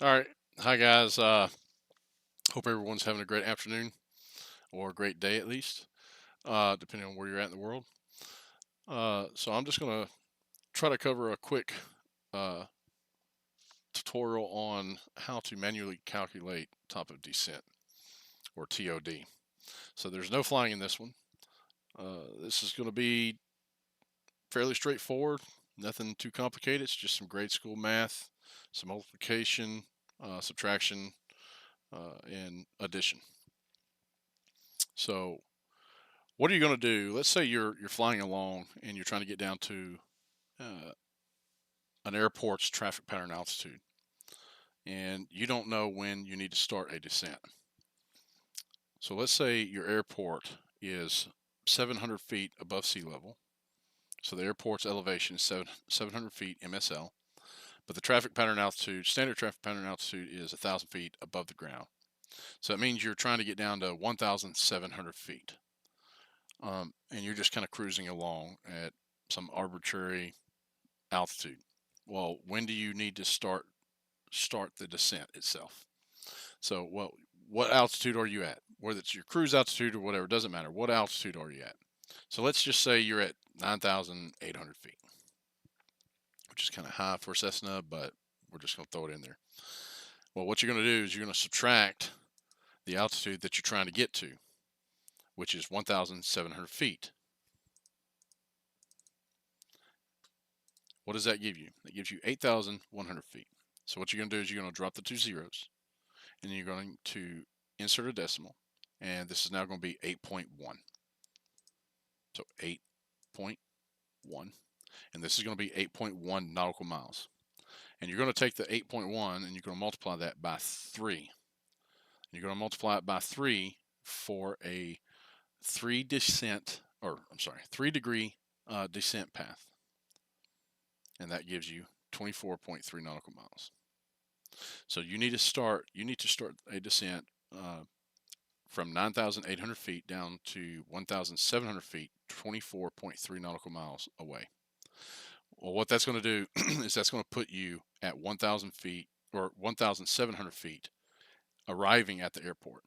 All right. Hi, guys. Hope everyone's having a great afternoon or a great day at least, depending on where you're at in the world. So I'm just going to try to cover a quick uh, tutorial on how to manually calculate top of descent or TOD. So there's no flying in this one. This is going to be fairly straightforward, nothing too complicated. It's just some grade school math, some multiplication, subtraction, and addition. So what are you going to do? Let's say you're flying along and you're trying to get down to uh, an airport's traffic pattern altitude, and you don't know when you need to start a descent. So let's say your airport is 700 feet above sea level. So the airport's elevation is 700 feet MSL, but the traffic pattern altitude, standard traffic pattern altitude, is 1,000 feet above the ground. So that means you're trying to get down to 1,700 feet, and you're just kind of cruising along at some arbitrary altitude. Well, when do you need to start the descent itself? So, what altitude are you at? Whether it's your cruise altitude or whatever, doesn't matter. What altitude are you at? So let's just say you're at 9,800 feet, which is kind of high for Cessna, but we're just going to throw it in there. Well, what you're going to do is you're going to subtract the altitude that you're trying to get to, which is 1,700 feet. What does that give you? That gives you 8,100 feet. So what you're going to do is you're going to drop the two zeros, and then you're going to insert a decimal, and this is now going to be 8.1. So 8.1, and this is going to be 8.1 nautical miles. And you're going to take the 8.1 and you're going to multiply that by 3. And you're going to multiply it by 3 for a 3 degree descent path, and that gives you 24.3 nautical miles. So you need to start a descent from 9,800 feet down to 1,700 feet, 24.3 nautical miles away. Well, what that's going to do is that's going to put you at 1,000 feet or 1,700 feet arriving at the airport.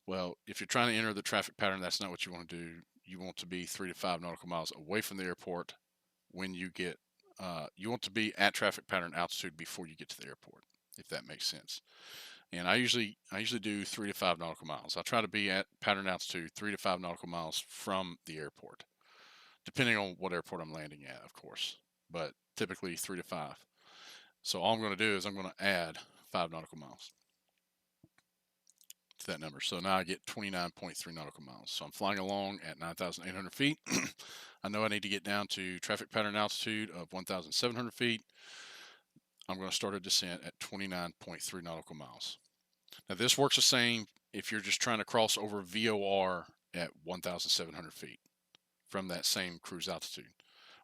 Well, if you're trying to enter the traffic pattern, that's not what you want to do. You want to be 3 to 5 nautical miles away from the airport when you want to be at traffic pattern altitude before you get to the airport, if that makes sense. And I usually do 3 to 5 nautical miles. I try to be at pattern altitude 3 to 5 nautical miles from the airport, depending on what airport I'm landing at, of course, but typically 3 to 5. So all I'm going to do is I'm going to add 5 nautical miles to that number. So now I get 29.3 nautical miles. So I'm flying along at 9,800 feet. I know I need to get down to traffic pattern altitude of 1,700 feet. I'm going to start a descent at 29.3 nautical miles. Now this works the same if you're just trying to cross over VOR at 1,700 feet from that same cruise altitude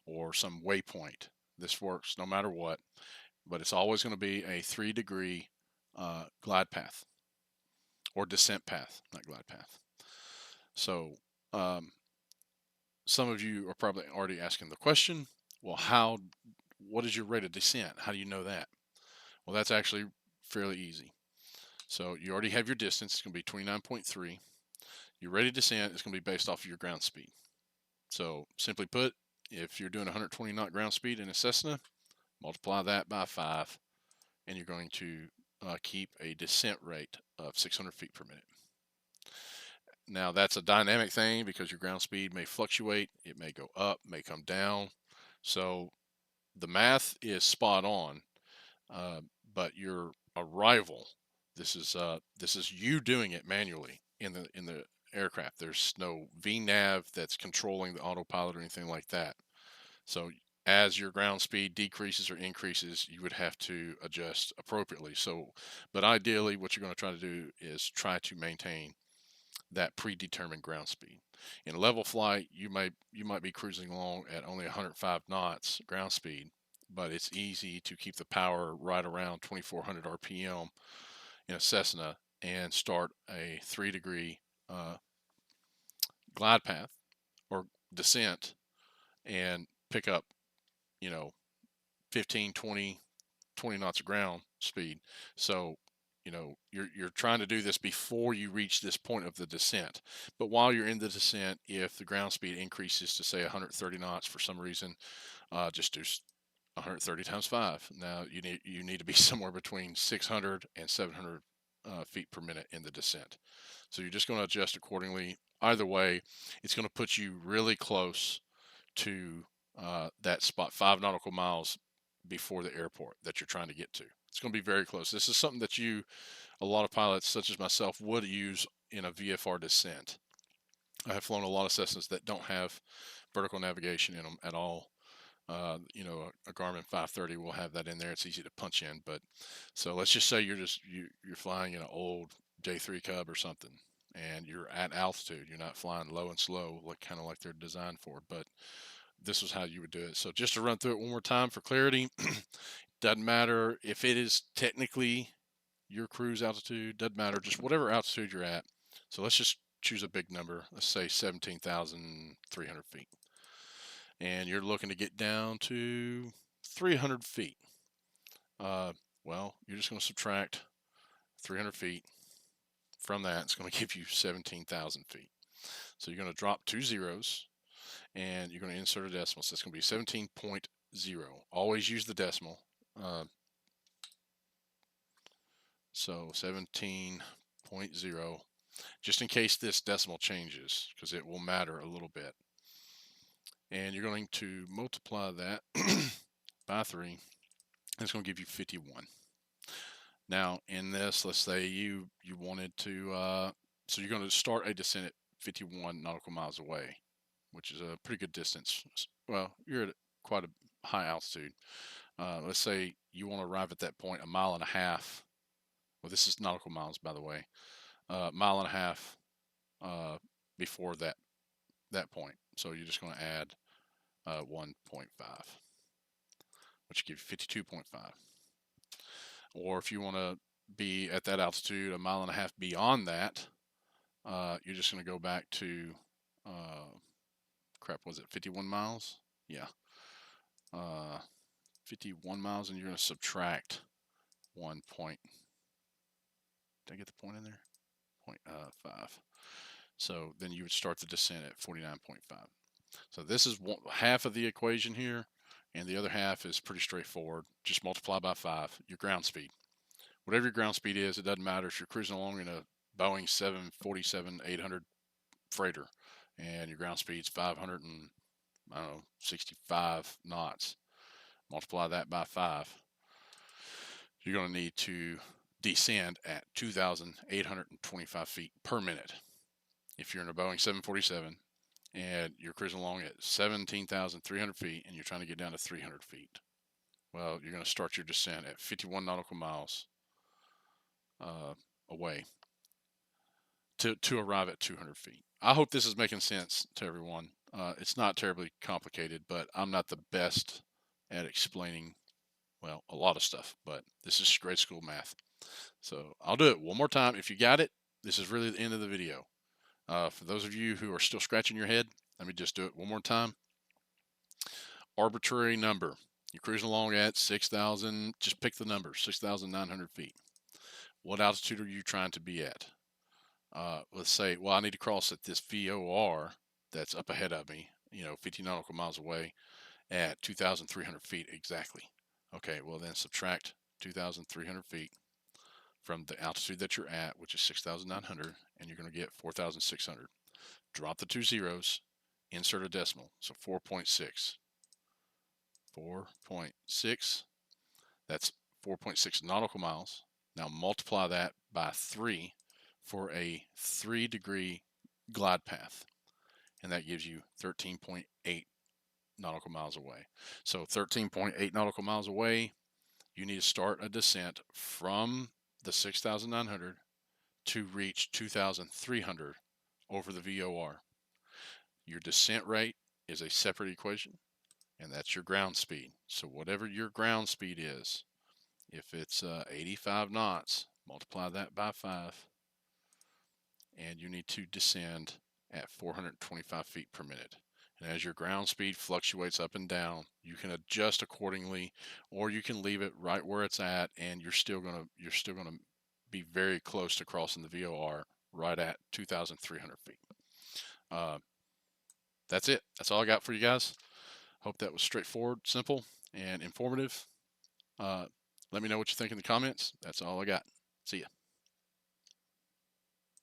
or some waypoint. This works no matter what, but it's always going to be a 3 degree glide path or descent path, not glide path. So um, some of you are probably already asking the question, well, what is your rate of descent? How do you know that? Well, that's actually fairly easy. So you already have your distance. It's going to be 29.3. Your rate of descent is going to be based off of your ground speed. So simply put, if you're doing 120 knot ground speed in a Cessna, multiply that by 5, and you're going to keep a descent rate of 600 feet per minute. Now that's a dynamic thing because your ground speed may fluctuate. It may go up, may come down. So the math is spot on, uh, but your arrival, this is you doing it manually in the aircraft. There's no VNav that's controlling the autopilot or anything like that. So as your ground speed decreases or increases, you would have to adjust appropriately. So, but ideally, what you're going to try to do is try to maintain that predetermined ground speed. In level flight, you might be cruising along at only 105 knots ground speed, but it's easy to keep the power right around 2400 RPM in a Cessna and start a 3 degree glide path or descent and pick up, you know, 15, 20, 20 knots of ground speed. So, you know, you're trying to do this before you reach this point of the descent. But while you're in the descent, if the ground speed increases to say 130 knots for some reason, just do 130 times 5. Now you need to be somewhere between 600 and 700 feet per minute in the descent. So you're just going to adjust accordingly. Either way, it's going to put you really close to that spot, 5 nautical miles before the airport that you're trying to get to. It's going to be very close. This is something that a lot of pilots such as myself would use in a VFR descent. I have flown a lot of Cessnas that don't have vertical navigation in them at all. You know, a Garmin 530 will have that in there. It's easy to punch in. But so let's just say you're flying in an old J3 Cub or something, and you're at altitude. You're not flying low and slow, like kind of like they're designed for. But this is how you would do it. So just to run through it one more time for clarity, doesn't matter if it is technically your cruise altitude, doesn't matter, just whatever altitude you're at. So let's just choose a big number. Let's say 17,300 feet. And you're looking to get down to 300 feet. Well, you're just going to subtract 300 feet from that. It's going to give you 17,000 feet. So you're going to drop 2 zeros and you're going to insert a decimal. So it's going to be 17.0. Always use the decimal. So 17.0, just in case this decimal changes, because it will matter a little bit. And you're going to multiply that by 3, and it's going to give you 51. Now, in this, let's say you wanted to, so you're going to start a descent at 51 nautical miles away, which is a pretty good distance. Well, you're at quite a high altitude. Let's say you want to arrive at that point 1.5 miles. Well, this is nautical miles, by the way. 1.5 miles before that point. So you're just going to add 1.5, which gives you 52.5. Or if you want to be at that altitude 1.5 miles beyond that, you're just going to go back to, was it 51 miles? Yeah. 51 miles, and you're going to subtract 1 point. Did I get the point in there? 0.5. So then you would start the descent at 49.5. So this is half of the equation here, and the other half is pretty straightforward. Just multiply by 5 your ground speed. Whatever your ground speed is, it doesn't matter if you're cruising along in a Boeing 747-800 freighter and your ground speed's 565 knots. Multiply that by 5. You're going to need to descend at 2,825 feet per minute. If you're in a Boeing 747 and you're cruising along at 17,300 feet and you're trying to get down to 300 feet, well, you're going to start your descent at 51 nautical miles away to arrive at 200 feet. I hope this is making sense to everyone. It's not terribly complicated, but I'm not the best at explaining, well, a lot of stuff, but this is grade school math. So I'll do it one more time. If you got it, this is really the end of the video. For those of you who are still scratching your head, let me just do it one more time. Arbitrary number. You're cruising along at 6,000, just pick the number, 6,900 feet. What altitude are you trying to be at? Let's say, well, I need to cross at this VOR that's up ahead of me, 50 nautical miles away at 2,300 feet exactly. Okay, well then subtract 2,300 feet from the altitude that you're at, which is 6,900, and you're going to get 4,600. Drop the 2 zeros, insert a decimal, so 4.6. 4.6, that's 4.6 nautical miles. Now multiply that by 3 for a 3-degree glide path, and that gives you 13.8 nautical miles away. So 13.8 nautical miles away, you need to start a descent from the 6,900 to reach 2,300 over the VOR. Your descent rate is a separate equation, and that's your ground speed. So whatever your ground speed is, if it's 85 knots, multiply that by 5, and you need to descend at 425 feet per minute. And as your ground speed fluctuates up and down, you can adjust accordingly, or you can leave it right where it's at, and you're still gonna be very close to crossing the VOR right at 2,300 feet. That's it. That's all I got for you guys. Hope that was straightforward, simple, and informative. Let me know what you think in the comments. That's all I got. See ya.